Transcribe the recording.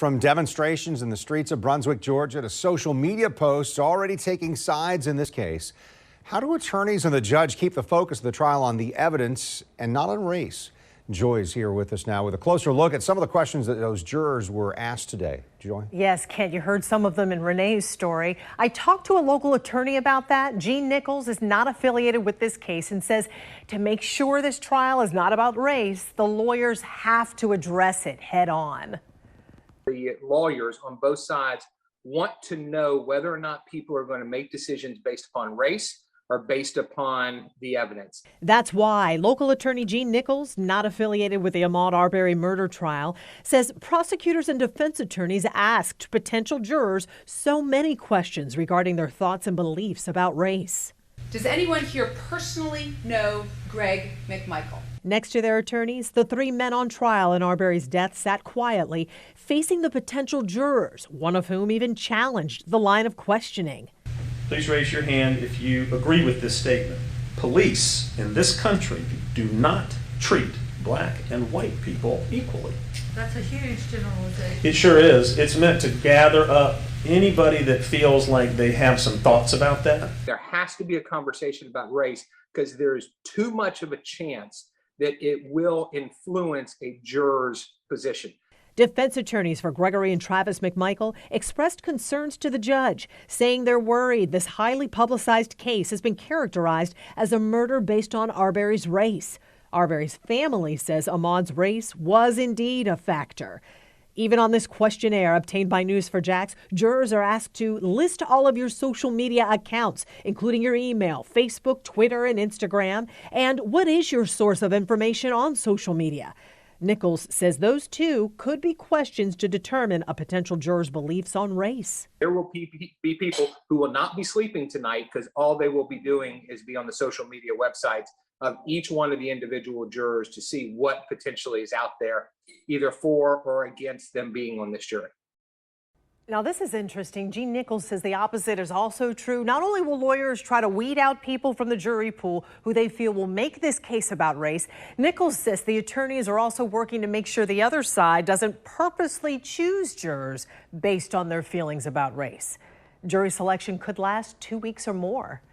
From demonstrations in the streets of Brunswick, Georgia, to social media posts already taking sides in this case, how do attorneys and the judge keep the focus of the trial on the evidence and not on race? Joy's here with us now with a closer look at some of the questions that those jurors were asked today. Joy? Yes, Kent, you heard some of them in Renee's story. I talked to a local attorney about that. Gene Nichols is not affiliated with this case and says to make sure this trial is not about race, the lawyers have to address it head on. The lawyers on both sides want to know whether or not people are going to make decisions based upon race or based upon the evidence. That's why local attorney Gene Nichols, not affiliated with the Ahmaud Arbery murder trial, says prosecutors and defense attorneys asked potential jurors so many questions regarding their thoughts and beliefs about race. Does anyone here personally know Greg McMichael? Next to their attorneys, the three men on trial in Arbery's death sat quietly, facing the potential jurors, one of whom even challenged the line of questioning. Please raise your hand if you agree with this statement. Police in this country do not treat black and white people equally. That's a huge generalization. It sure is. It's meant to gather up anybody that feels like they have some thoughts about that. There has to be a conversation about race because there's too much of a chance that it will influence a juror's position. Defense attorneys for Gregory and Travis McMichael expressed concerns to the judge, saying they're worried this highly publicized case has been characterized as a murder based on Arbery's race. Arbery's family says Ahmaud's race was indeed a factor. Even on this questionnaire obtained by News4Jax, jurors are asked to list all of your social media accounts, including your email, Facebook, Twitter, and Instagram. And what is your source of information on social media? Nichols says those two could be questions to determine a potential juror's beliefs on race. There will be people who will not be sleeping tonight because all they will be doing is be on the social media websites of each one of the individual jurors to see what potentially is out there, either for or against them being on this jury. Now, this is interesting. Gene Nichols says the opposite is also true. Not only will lawyers try to weed out people from the jury pool who they feel will make this case about race, Nichols says the attorneys are also working to make sure the other side doesn't purposely choose jurors based on their feelings about race. Jury selection could last 2 weeks or more.